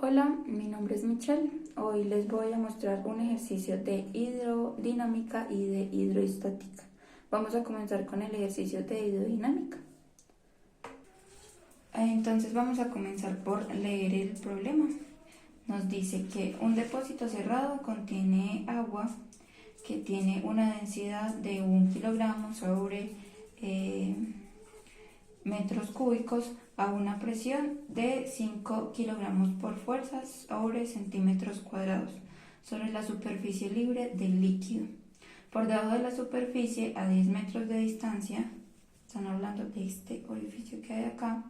Hola, mi nombre es Michelle. Hoy les voy a mostrar un ejercicio de hidrodinámica y de hidroestática. Vamos a comenzar con el ejercicio de hidrodinámica. Entonces vamos a comenzar por leer el problema. Nos dice que un depósito cerrado contiene agua que tiene una densidad de 1 kilogramo sobre metros cúbicos a una presión de 5 kilogramos por fuerza sobre centímetros cuadrados sobre la superficie libre del líquido. Por debajo de la superficie, a 10 metros de distancia, están hablando de este orificio que hay acá,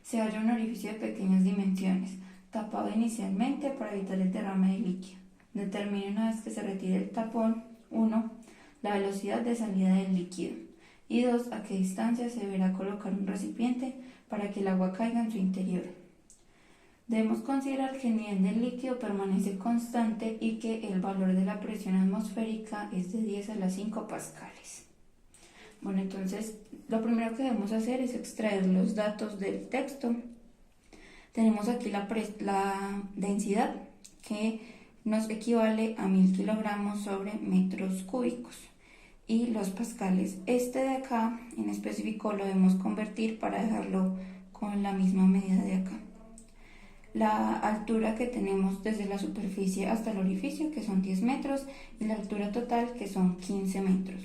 se halla un orificio de pequeñas dimensiones, tapado inicialmente para evitar el derrame de líquido. Determine una vez que se retire el tapón, 1. La velocidad de salida del líquido y 2. A qué distancia se deberá colocar un recipiente para que el agua caiga en su interior. Debemos considerar que el nivel del líquido permanece constante y que el valor de la presión atmosférica es de 10 a la 5 pascales. Bueno, entonces lo primero que debemos hacer es extraer los datos del texto. Tenemos aquí la densidad, que nos equivale a 1000 kilogramos sobre metros cúbicos, y los pascales. Este de acá en específico lo debemos convertir para dejarlo con la misma medida de acá. La altura que tenemos desde la superficie hasta el orificio, que son 10 metros, y la altura total, que son 15 metros.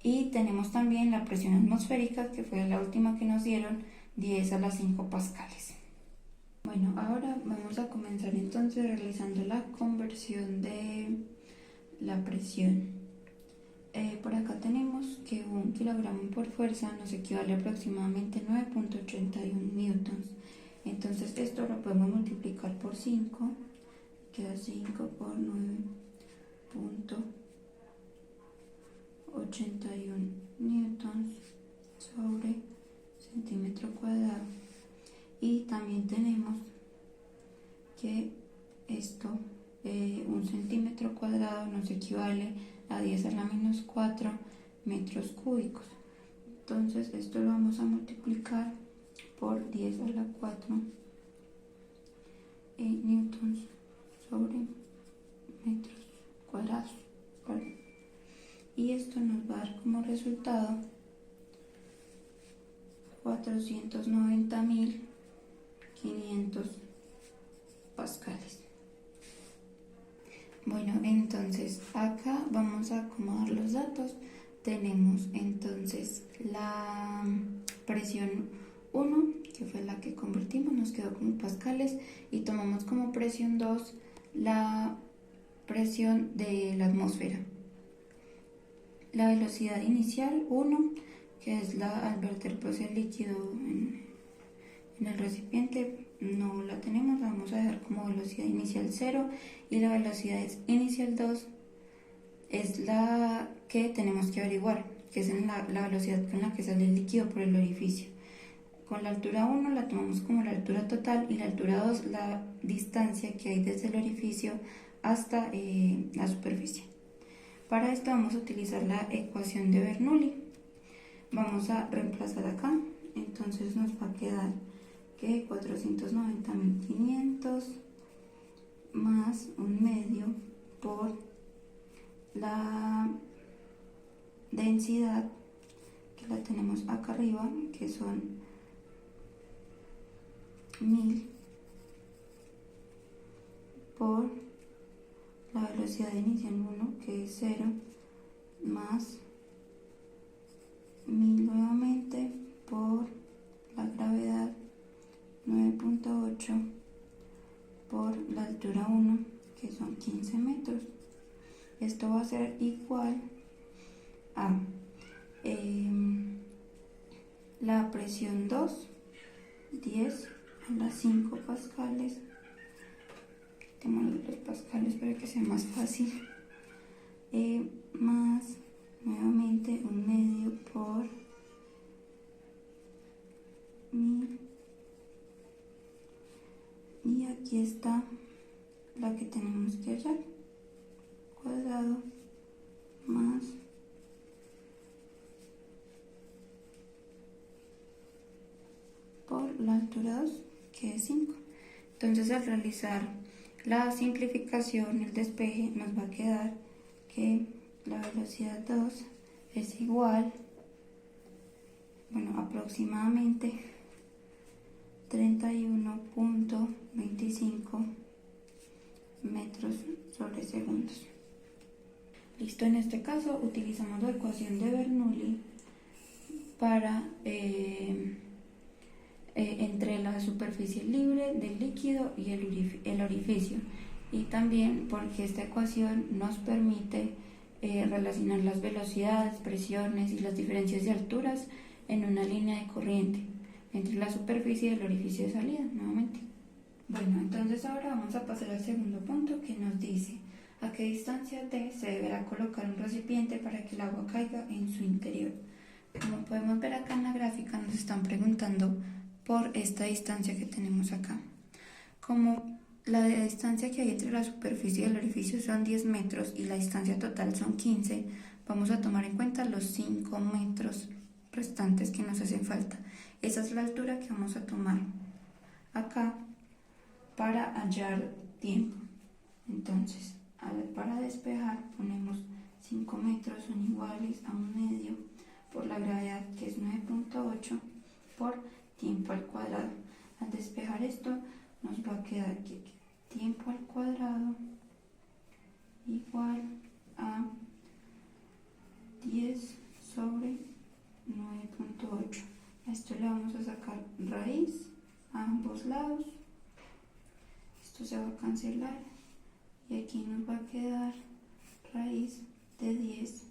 Y tenemos también la presión atmosférica, que fue la última que nos dieron, 10 a la 5 pascales. Bueno, ahora vamos a comenzar entonces realizando la conversión de la presión. Por acá tenemos que 1 kilogramo por fuerza nos equivale a aproximadamente 9.81 newtons. Entonces esto lo podemos multiplicar por 5, queda 5 por 9.81 newtons sobre centímetro cuadrado. Y también tenemos que esto, 1 centímetro cuadrado nos equivale a 10 a la menos 4 metros cúbicos. Entonces esto lo vamos a multiplicar por 10 a la 4 newtons sobre metros cuadrados, ¿vale? Y esto nos va a dar como resultado 490.500 pascales. Bueno, entonces acá vamos a acomodar los datos. Tenemos entonces la presión 1, que fue la que convertimos, nos quedó como pascales, y tomamos como presión 2 la presión de la atmósfera. La velocidad inicial 1, que es al verter pues el líquido en el recipiente, no la tenemos, la vamos a dejar como velocidad inicial 0, y la velocidad inicial 2 es la que tenemos que averiguar, que es la velocidad con la que sale el líquido por el orificio. Con la altura 1 la tomamos como la altura total, y la altura 2 la distancia que hay desde el orificio hasta la superficie. Para esto vamos a utilizar la ecuación de Bernoulli. Vamos a reemplazar acá, entonces nos va a quedar que 490.500 más 1/2 por la densidad, que la tenemos acá arriba, que son 1000, por la velocidad inicial 1, que es 0, más 1000 nuevamente por la gravedad 9.8 por la altura 1, que son 15 metros. Esto va a ser igual a la presión 2, 10 a las 5 pascales. Quitemos los pascales para que sea más fácil, más nuevamente 1/2 por 1000. Y aquí está la que tenemos que hallar, cuadrado más por la altura 2, que es 5. Entonces, al realizar la simplificación, el despeje, nos va a quedar que la velocidad 2 es igual, bueno, aproximadamente 31.25 metros sobre segundos. Listo, en este caso utilizamos la ecuación de Bernoulli para entre la superficie libre del líquido y el orificio, y también porque esta ecuación nos permite relacionar las velocidades, presiones y las diferencias de alturas en una línea de corriente entre la superficie y el orificio de salida nuevamente. Bueno, entonces ahora vamos a pasar al segundo punto, que nos dice a qué distancia D se deberá colocar un recipiente para que el agua caiga en su interior. Como podemos ver acá en la gráfica, nos están preguntando por esta distancia que tenemos acá. Como la distancia que hay entre la superficie y el orificio son 10 metros y la distancia total son 15, vamos a tomar en cuenta los 5 metros restantes que nos hacen falta. Esa es la altura que vamos a tomar acá para hallar tiempo. Entonces, para despejar ponemos 5 metros son iguales a 1/2 por la gravedad, que es 9.8 por tiempo al cuadrado. Al despejar esto nos va a quedar que tiempo al cuadrado igual a 10 sobre 9.8. A esto le vamos a sacar raíz a ambos lados. Esto se va a cancelar y aquí nos va a quedar raíz de 10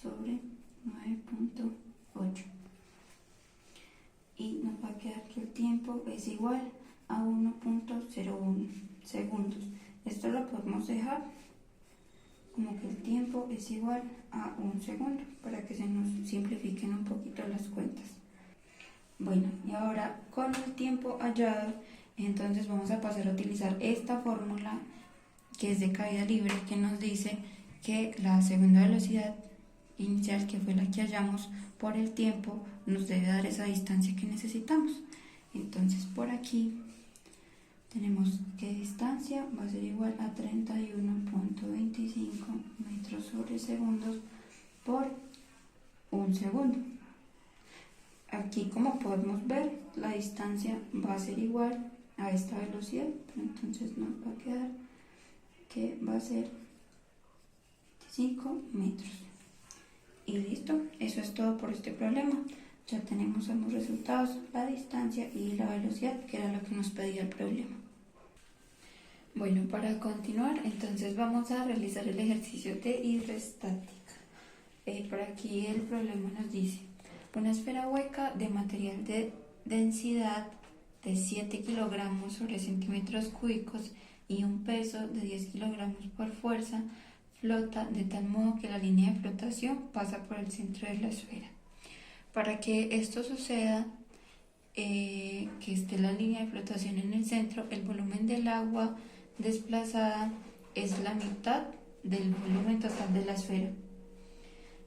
sobre 9.8. Y nos va a quedar que el tiempo es igual a 1.01 segundos. Esto lo podemos dejar como que el tiempo es igual a 1 segundo para que se nos simplifiquen un poquito las cuentas. Bueno, y ahora con el tiempo hallado, entonces vamos a pasar a utilizar esta fórmula que es de caída libre, que nos dice que la segunda velocidad inicial, que fue la que hallamos por el tiempo, nos debe dar esa distancia que necesitamos. Entonces por aquí tenemos que distancia va a ser igual a 31.25 metros sobre segundos por 1 segundo. Aquí, como podemos ver, la distancia va a ser igual a esta velocidad, entonces nos va a quedar que va a ser 5 metros. Y listo, eso es todo por este problema. Ya tenemos ambos resultados, la distancia y la velocidad, que era lo que nos pedía el problema. Bueno, para continuar, entonces vamos a realizar el ejercicio de hidroestática. Por aquí el problema nos dice: una esfera hueca de material de densidad de 7 kilogramos sobre centímetros cúbicos y un peso de 10 kilogramos por fuerza flota de tal modo que la línea de flotación pasa por el centro de la esfera. Para que esto suceda, que esté la línea de flotación en el centro, el volumen del agua desplazada es la mitad del volumen total de la esfera.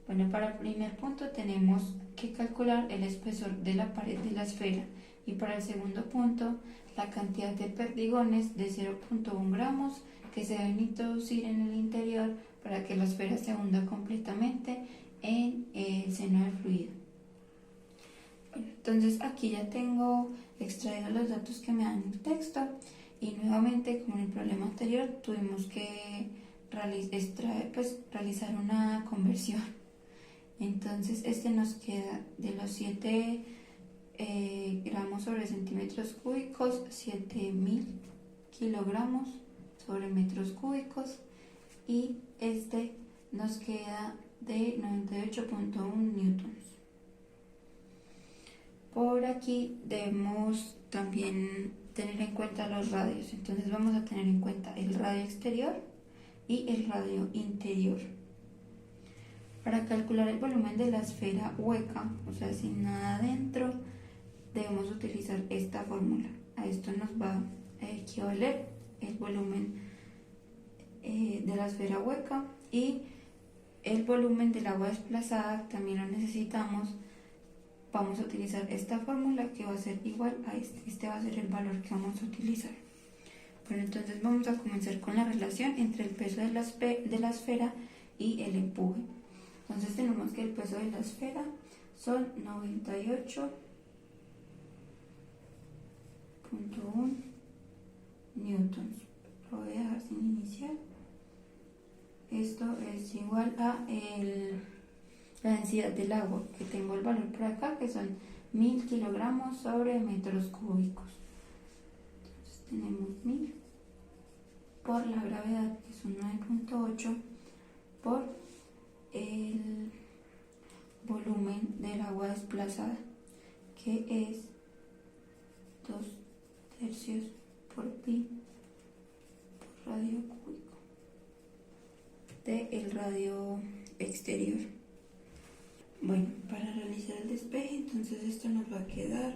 Bueno, para el primer punto tenemos que calcular el espesor de la pared de la esfera, y para el segundo punto la cantidad de perdigones de 0.1 gramos que se deben introducir en el interior para que la esfera se hunda completamente en el seno del fluido. Bueno, entonces aquí ya tengo extraído los datos que me dan el texto, y nuevamente, como en el problema anterior, tuvimos que realizar una conversión. Entonces este nos queda de los 7 gramos sobre centímetros cúbicos, 7000 kilogramos sobre metros cúbicos, y este nos queda de 98.1 newtons. Por aquí debemos también tener en cuenta los radios, entonces vamos a tener en cuenta el radio exterior y el radio interior. Para calcular el volumen de la esfera hueca, o sea, sin nada adentro, debemos utilizar esta fórmula. A esto nos va a equivaler el volumen de la esfera hueca, y el volumen del agua desplazada también lo necesitamos vamos a utilizar esta fórmula que va a ser igual a este va a ser el valor que vamos a utilizar. Bueno, entonces vamos a comenzar con la relación entre el peso de la esfera y el empuje. Entonces tenemos que el peso de la esfera son 98.1 newtons. Lo voy a dejar sin iniciar. Esto es igual a la densidad del agua, que tengo el valor por acá, que son 1000 kilogramos sobre metros cúbicos. Entonces tenemos 1000 por la gravedad, que son 9.8, por el volumen del agua desplazada, que es 2/3 por pi por radio cúbico del radio exterior. Bueno, para realizar el despeje, entonces esto nos va a quedar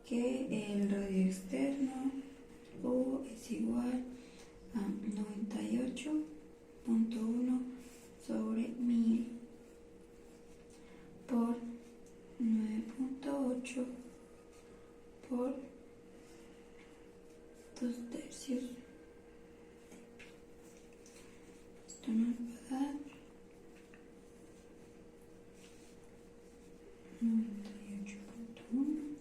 que el radio externo U es igual a 98.1 sobre 1000 por 9.8 por 2/3. Esto nos va a dar 98.1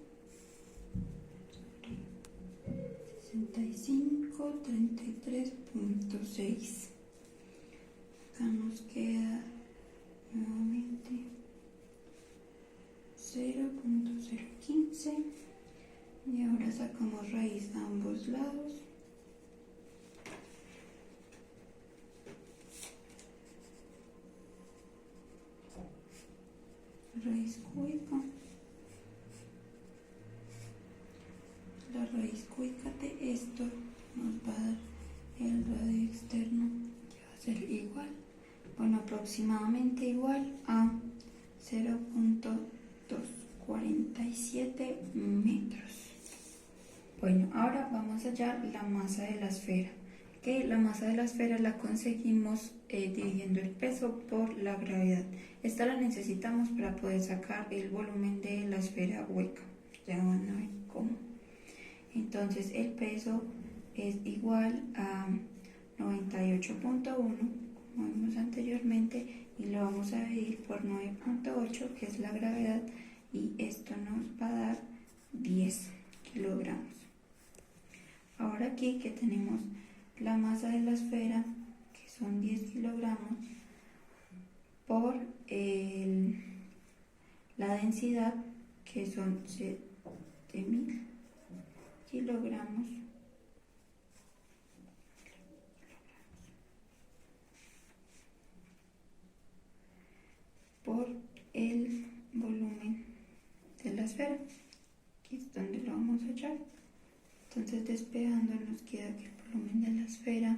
sobre 6533.6. Acá nos queda nuevamente 0.015 y ahora sacamos raíz a ambos lados. Raíz cúbica. La raíz cúbica de esto nos va a dar el radio externo, que va a ser igual, bueno, aproximadamente igual a 0.247 metros. Bueno, ahora vamos a hallar la masa de la esfera, que la masa de la esfera la conseguimos dividiendo el peso por la gravedad. Esta la necesitamos para poder sacar el volumen de la esfera hueca. Ya van a ver cómo. Entonces el peso es igual a 98.1, como vimos anteriormente, y lo vamos a dividir por 9.8, que es la gravedad, y esto nos va a dar 10 kilogramos. Ahora aquí que tenemos la masa de la esfera, que son 10 kilogramos, por la densidad, que son 7000 kilogramos, por el volumen de la esfera, que es donde lo vamos a echar. Entonces, despejando, nos queda que el volumen de la esfera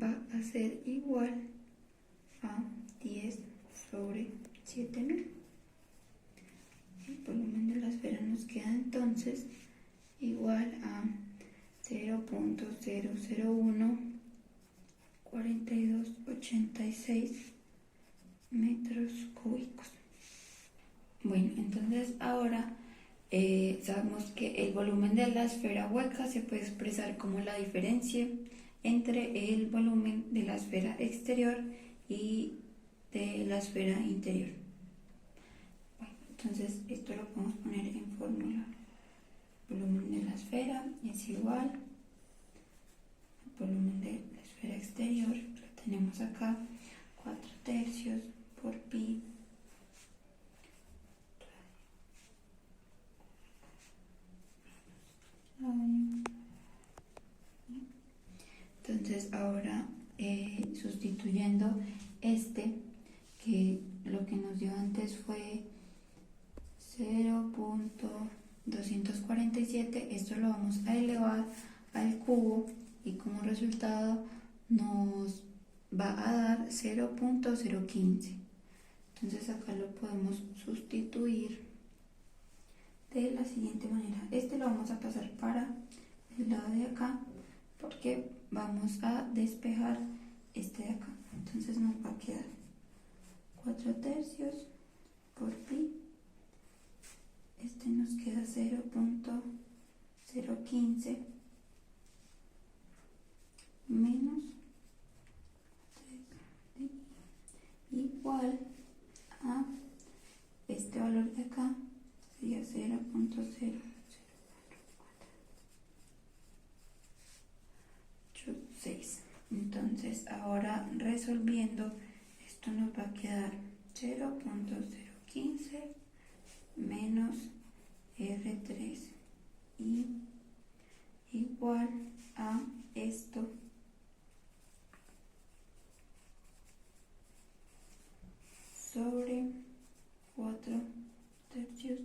va a ser igual a 10 sobre 7000. El volumen de la esfera nos queda entonces igual a 0.0014286 metros cúbicos. Bueno, entonces ahora sabemos que el volumen de la esfera hueca se puede expresar como la diferencia entre el volumen de la esfera exterior y de la esfera interior. Bueno, entonces esto lo podemos poner en fórmula. El volumen de la esfera es igual al volumen de la esfera exterior, lo tenemos acá, 4/3 por pi Entonces ahora sustituyendo que lo que nos dio antes fue 0.247, esto lo vamos a elevar al cubo y como resultado nos va a dar 0.015. Entonces acá lo podemos sustituir de la siguiente manera. Este lo vamos a pasar para el lado de acá porque vamos a despejar este de acá. Entonces nos va a quedar 4/3 por pi. Este nos queda 0.015 menos igual a este valor de acá, sería 0.0486. Entonces ahora resolviendo, esto nos va a quedar 0.015 menos R3 y igual a esto sobre 4/3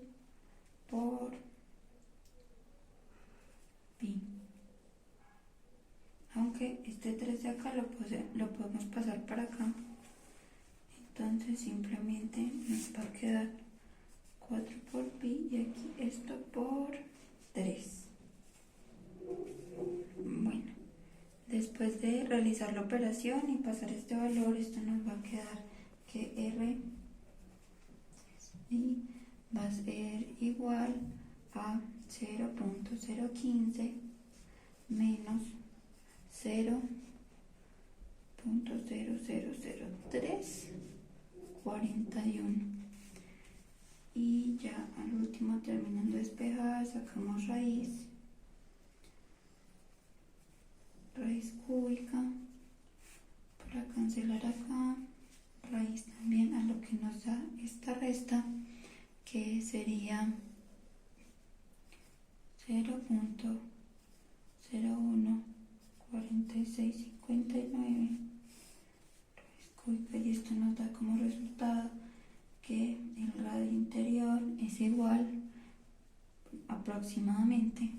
por pi. Aunque este 3 de acá lo podemos pasar para acá, entonces simplemente nos va a quedar 4 por pi y aquí esto por 3. Bueno, después de realizar la operación y pasar este valor, esto nos va a quedar que R y va a ser igual a 0.015 menos 0.000341. Y ya al último, terminando de despejar, sacamos raíz cúbica para cancelar acá, raíz también a lo que nos da esta resta, que sería 0.014659 raíz cúbica, y esto nos da como resultado que el radio interior es igual aproximadamente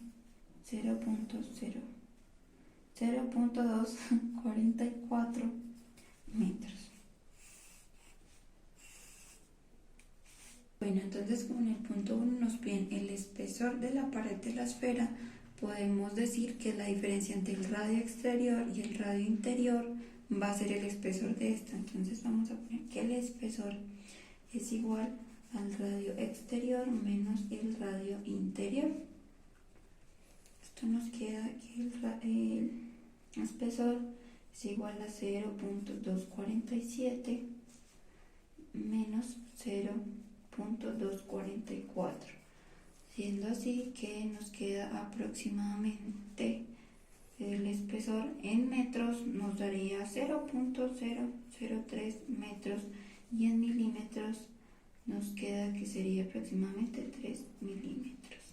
0.244 metros. Bueno, entonces como en el punto 1 nos piden el espesor de la pared de la esfera, podemos decir que la diferencia entre el radio exterior y el radio interior va a ser el espesor de esta. Entonces vamos a poner que el espesor es igual al radio exterior menos el radio interior. Esto nos queda que el espesor es igual a 0.247 menos 0.244, siendo así que nos queda aproximadamente el espesor en metros, nos daría 0.003 metros, y en milímetros nos queda que sería aproximadamente 3 milímetros.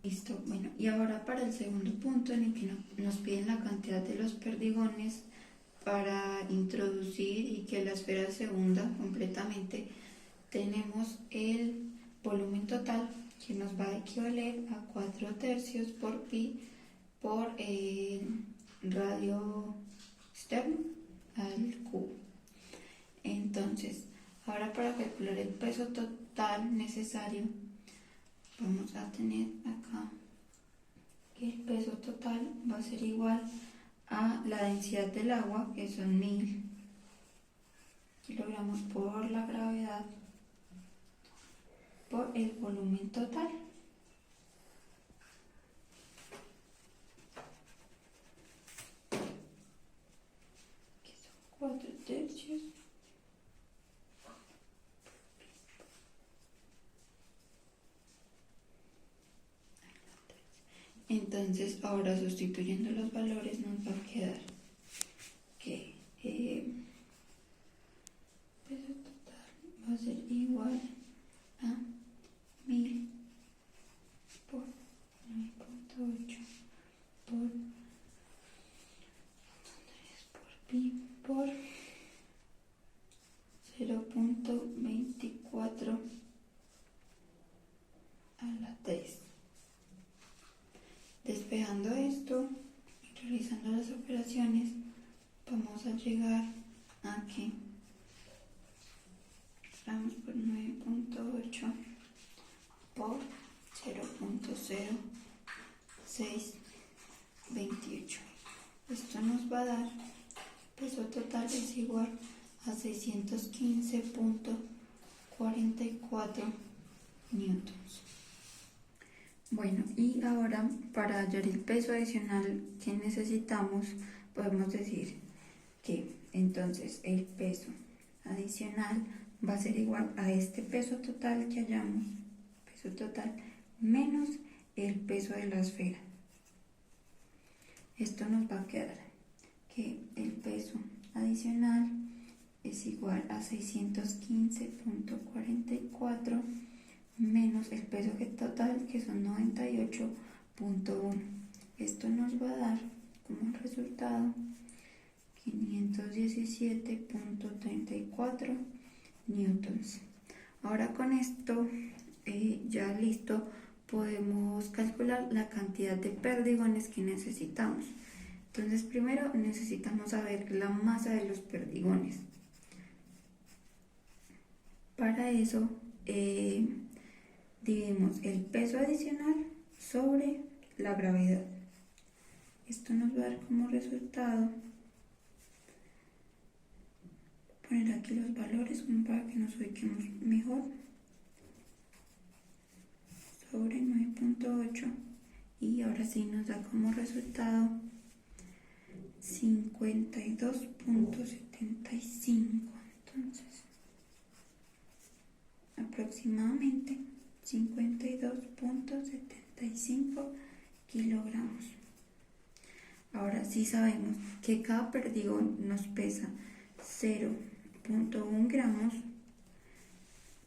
Listo. Bueno, y ahora para el segundo punto, en el que nos piden la cantidad de los perdigones para introducir y que la esfera se hunda completamente, tenemos el volumen total, que nos va a equivaler a 4/3 por pi por el radio externo al cubo. Entonces, ahora para calcular el peso total necesario, vamos a tener acá que el peso total va a ser igual a la densidad del agua, que son 1000 kilogramos por la gravedad, por el volumen total. Que son 4/3. Entonces, ahora sustituyendo los valores, nos va a quedar que peso total va a ser igual a 1000 por 9.8 por 3 por pi por 0.24 a la 3. Despejando esto y realizando las operaciones, vamos a llegar a que vamos por 9.8 por 0.0628. Esto nos va a dar pues peso total es igual a 615.44 newtons. Bueno, y ahora para hallar el peso adicional que necesitamos, podemos decir que entonces el peso adicional va a ser igual a este peso total que hallamos, peso total, menos el peso de la esfera. Esto nos va a quedar que el peso adicional es igual a 615.44 menos el peso total, que son 98.1. Esto nos va a dar como resultado 517.34 newtons. Ahora con esto ya listo, podemos calcular la cantidad de perdigones que necesitamos. Entonces primero necesitamos saber la masa de los perdigones. Para eso dividimos el peso adicional sobre la gravedad. Esto nos va a dar como resultado, poner aquí los valores como para que nos ubiquemos mejor, sobre 9.8, y ahora sí nos da como resultado 52.75. Entonces aproximadamente 52.75 kilogramos. Ahora sí sabemos que cada perdigón nos pesa 0.1 gramos.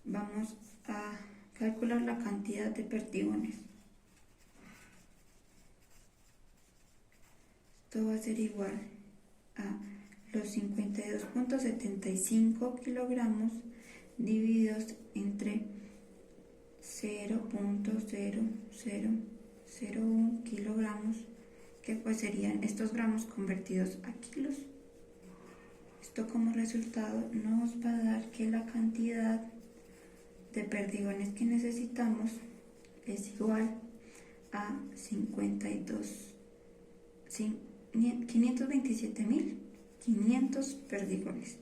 Vamos a calcular la cantidad de perdigones. Esto va a ser igual a los 52.75 kilogramos divididos entre 0.0001 kilogramos, que pues serían estos gramos convertidos a kilos. Esto como resultado nos va a dar que la cantidad de perdigones que necesitamos es igual a 527.500 perdigones.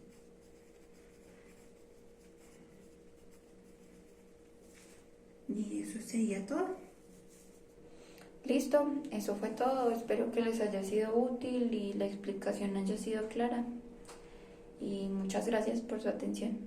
Y eso sería todo. Listo, eso fue todo. Espero que les haya sido útil y la explicación haya sido clara. Y muchas gracias por su atención.